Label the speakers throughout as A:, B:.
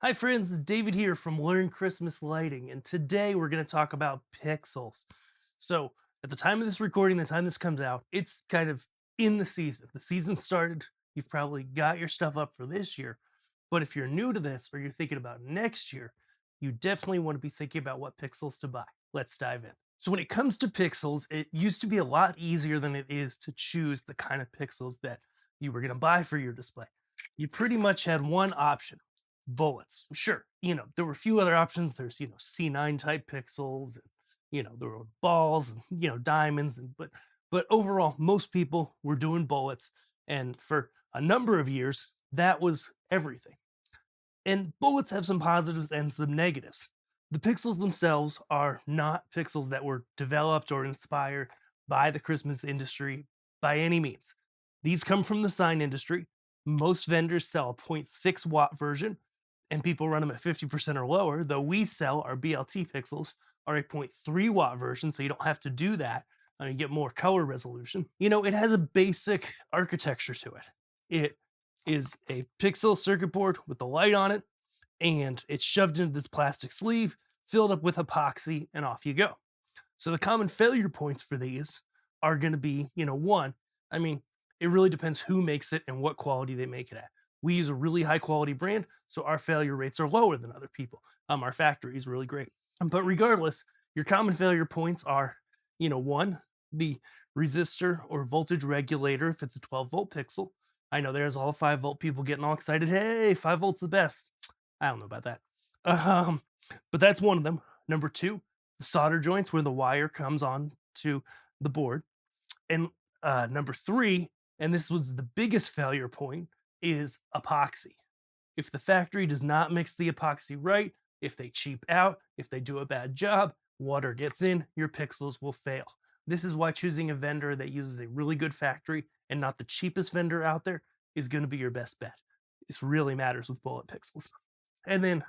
A: Hi friends, David here from Learn Christmas Lighting, and today we're going to talk about pixels. So, at the time of this recording, the time this comes out, it's kind of in the season. The season started, you've probably got your stuff up for this year, but if you're new to this or you're thinking about next year, you definitely want to be thinking about what pixels to buy. Let's dive in. So, when it comes to pixels, it used to be a lot easier than it is to choose the kind of pixels that you were going to buy for your display. You pretty much had one option: bullets. Sure, there were a few other options. There's, C9 type pixels, and, there were balls, and, diamonds, and but overall, most people were doing bullets, and for a number of years, that was everything. And bullets have some positives and some negatives. The pixels themselves are not pixels that were developed or inspired by the Christmas industry by any means. These come from the sign industry. Most vendors sell a zero point 0.6 watt version, and people run them at 50% or lower, though we sell our BLT pixels are a zero point 0.3 watt version, so you don't have to do that. You get more color resolution. It has a basic architecture to it. It is a pixel circuit board with the light on it, and it's shoved into this plastic sleeve, filled up with epoxy, and off you go. So the common failure points for these are going to be, one, I mean, it really depends who makes it and what quality they make it at. We use a really high quality brand, so our failure rates are lower than other people. Our factory is really great. But regardless, your common failure points are, one, the resistor or voltage regulator if it's a 12-volt pixel. I know there's all 5-volt people getting all excited. Hey, 5 volts the best. I don't know about that. Um, but that's one of them. Number two, the solder joints where the wire comes on to the board. And number three, and this was the biggest failure point, is epoxy. If the factory does not mix the epoxy right, if they cheap out, if they do a bad job, water gets in, your pixels will fail. This is why choosing a vendor that uses a really good factory and not the cheapest vendor out there is going to be your best bet. This really matters with bullet pixels. And then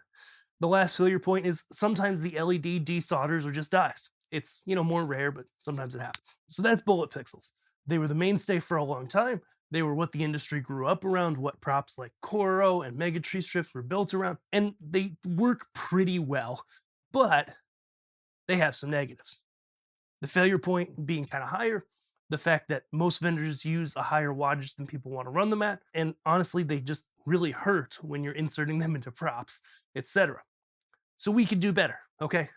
A: the last failure point is sometimes the LED desolders or just dies. It's, more rare, but sometimes it happens. So that's bullet pixels. They were the mainstay for a long time. They were what the industry grew up around, what props like Coro and Mega Tree strips were built around, and they work pretty well, but they have some negatives. The failure point being kind of higher, the fact that most vendors use a higher wattage than people want to run them at, and honestly, they just really hurt when you're inserting them into props, etc. So we could do better, okay?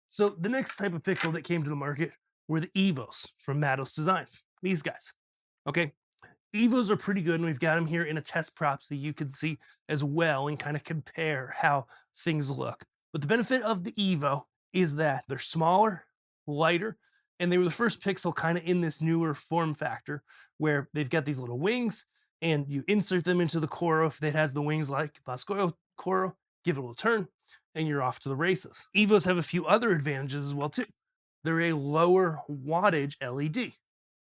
A: So the next type of pixel that came to the market were the EVOs from Matos Designs. These guys, okay? EVOs are pretty good, and we've got them here in a test prop so you can see as well and kind of compare how things look. But the benefit of the EVO is that they're smaller, lighter, and they were the first pixel kind of in this newer form factor where they've got these little wings and you insert them into the Coro if it has the wings like Bosco Coro, give it a little turn, and you're off to the races. EVOs have a few other advantages as well too. They're a lower wattage LED.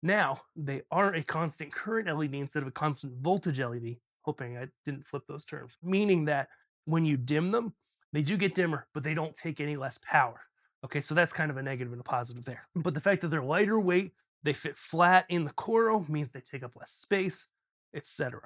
A: Now, they are a constant current LED instead of a constant voltage LED, hoping I didn't flip those terms, meaning that when you dim them, they do get dimmer, but they don't take any less power. Okay, so that's kind of a negative and a positive there. But the fact that they're lighter weight, they fit flat in the Coro means they take up less space, etc.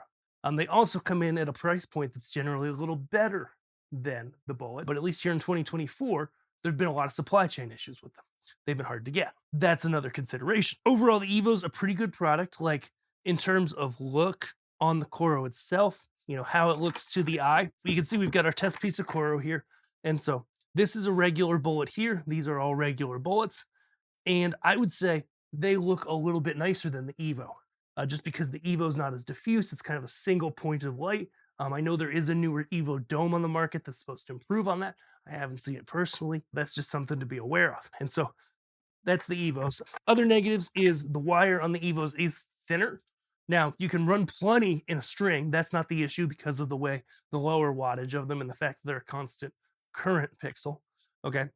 A: They also come in at a price point that's generally a little better than the Bullet, but at least here in 2024, there's been a lot of supply chain issues with them. They've been hard to get. That's another consideration. Overall, the Evo's a pretty good product, like in terms of look on the Coro itself, how it looks to the eye. You can see we've got our test piece of Coro here. And so this is a regular bullet here. These are all regular bullets. And I would say they look a little bit nicer than the Evo, just because the Evo is not as diffuse. It's kind of a single point of light. I know there is a newer Evo Dome on the market that's supposed to improve on that. I haven't seen it personally. That's just something to be aware of. And so that's the EVOs. Other negatives is the wire on the EVOs is thinner. Now, you can run plenty in a string. That's not the issue because of the way the lower wattage of them and the fact that they're a constant current pixel. Okay.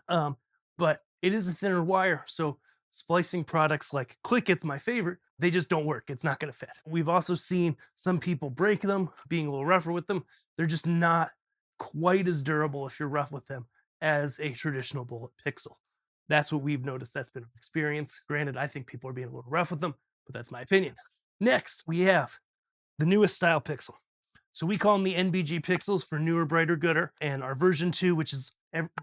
A: But it is a thinner wire. So splicing products like Click It's my favorite, they just don't work. It's not going to fit. We've also seen some people break them, being a little rougher with them. They're just not quite as durable if you're rough with them as a traditional bullet pixel. That's what we've noticed. That's been an experience. Granted, I think people are being a little rough with them, but that's my opinion. Next, we have the newest style pixel. So we call them the NBG Pixels for newer, brighter, gooder. And our version 2, which is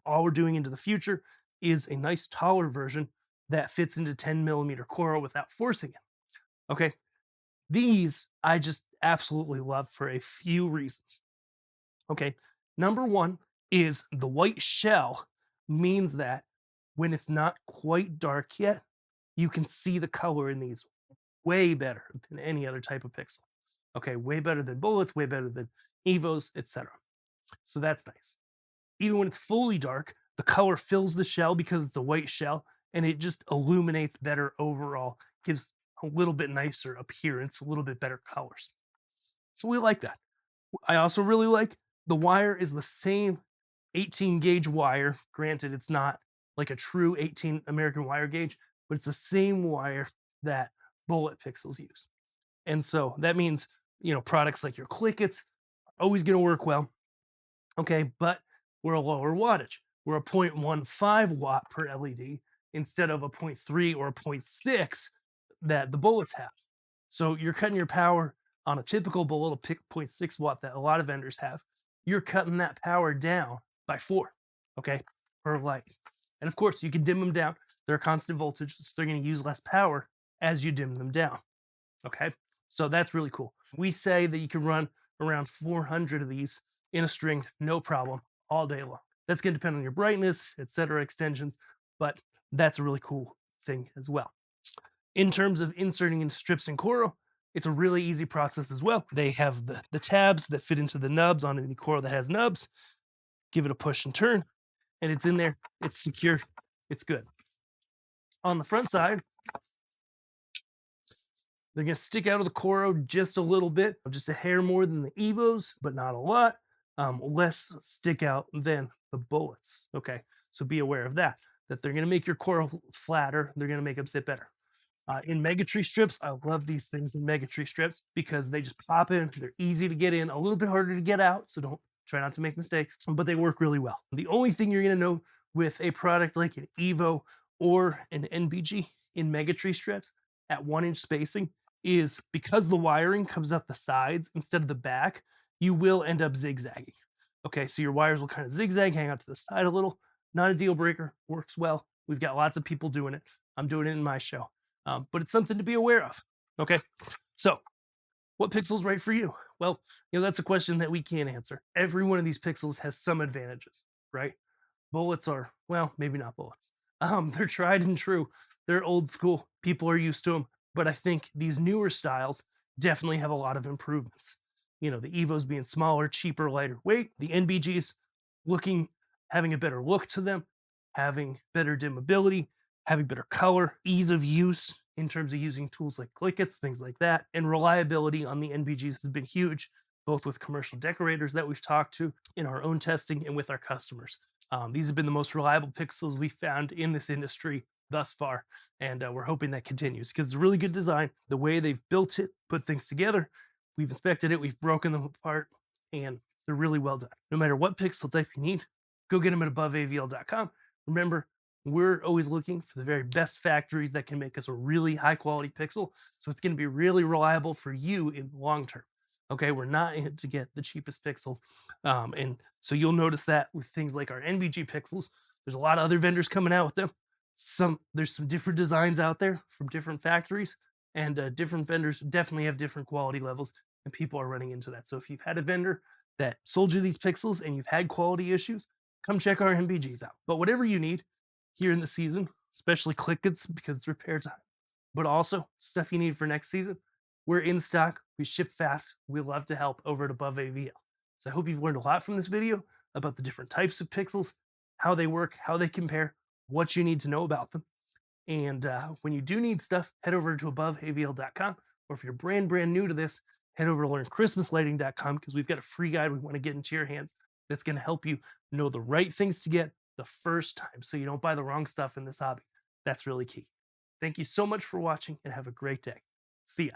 A: all we're doing into the future, is a nice taller version that fits into 10mm coral without forcing it. Okay. These I just absolutely love for a few reasons. Okay. Number one is the white shell means that when it's not quite dark yet, you can see the color in these way better than any other type of pixel. Okay, way better than bullets, way better than EVOs, etc. So that's nice. Even when it's fully dark, the color fills the shell because it's a white shell, and it just illuminates better overall, gives a little bit nicer appearance, a little bit better colors. So we like that. I also really like the wire is the same 18 gauge wire. Granted, it's not like a true 18 American wire gauge, but it's the same wire that bullet pixels use. And so that means, products like your Clickets are always going to work well. Okay, but we're a lower wattage. We're a 0.15 watt per LED instead of a 0.3 or a 0.6 that the bullets have. So you're cutting your power on a typical bullet, a 0.6 watt that a lot of vendors have. You're cutting that power down by 4, okay, per light. And of course, you can dim them down. They're a constant voltage, so they're going to use less power as you dim them down, okay? So that's really cool. We say that you can run around 400 of these in a string, no problem, all day long. That's going to depend on your brightness, etc., extensions, but that's a really cool thing as well. In terms of inserting into strips and coral, it's a really easy process as well. They have the tabs that fit into the nubs on any coral that has nubs. Give it a push and turn, and it's in there. It's secure. It's good. On the front side, they're going to stick out of the coral just a little bit, just a hair more than the EVOs, but not a lot. Less stick out than the bullets. Okay, so be aware of that. That they're going to make your coral flatter. They're going to make them sit better. In Megatree strips, I love these things in Megatree strips because they just pop in. They're easy to get in, a little bit harder to get out. So don't try not to make mistakes, but they work really well. The only thing you're going to know with a product like an Evo or an NBG in Megatree strips at 1-inch spacing is because the wiring comes out the sides instead of the back, you will end up zigzagging. Okay, so your wires will kind of zigzag, hang out to the side a little. Not a deal breaker, works well. We've got lots of people doing it. I'm doing it in my show. But it's something to be aware of. Okay, so what pixel's right for you? Well, that's a question that we can't answer. Every one of these pixels has some advantages, right? Bullets are, well, maybe not bullets. They're tried and true. They're old school. People are used to them. But I think these newer styles definitely have a lot of improvements. The EVOs being smaller, cheaper, lighter weight. The NBGs having a better look to them, having better dimmability, having better color, ease of use in terms of using tools like Clickets, things like that. And reliability on the NBGs has been huge, both with commercial decorators that we've talked to in our own testing and with our customers. These have been the most reliable pixels we've found in this industry thus far, and we're hoping that continues because it's a really good design. The way they've built it, put things together, we've inspected it, we've broken them apart, and they're really well done. No matter what pixel type you need, go get them at aboveavl.com. Remember, we're always looking for the very best factories that can make us a really high quality pixel, so it's going to be really reliable for you in the long term. Okay, we're not in it to get the cheapest pixel, and so you'll notice that with things like our NBG Pixels. There's a lot of other vendors coming out with them. There's some different designs out there from different factories, and different vendors definitely have different quality levels, and people are running into that. So if you've had a vendor that sold you these pixels and you've had quality issues, come check our NBGs out. But whatever you need here in the season, especially Clickets because it's repair time, but also stuff you need for next season, we're in stock. We ship fast. We love to help over at Above AVL. So I hope you've learned a lot from this video about the different types of pixels, how they work, how they compare, what you need to know about them. And when you do need stuff, head over to aboveavl.com. Or if you're brand new to this, head over to learnchristmaslighting.com because we've got a free guide we want to get into your hands that's going to help you know the right things to get the first time so you don't buy the wrong stuff in this hobby. That's really key. Thank you so much for watching and have a great day. See ya.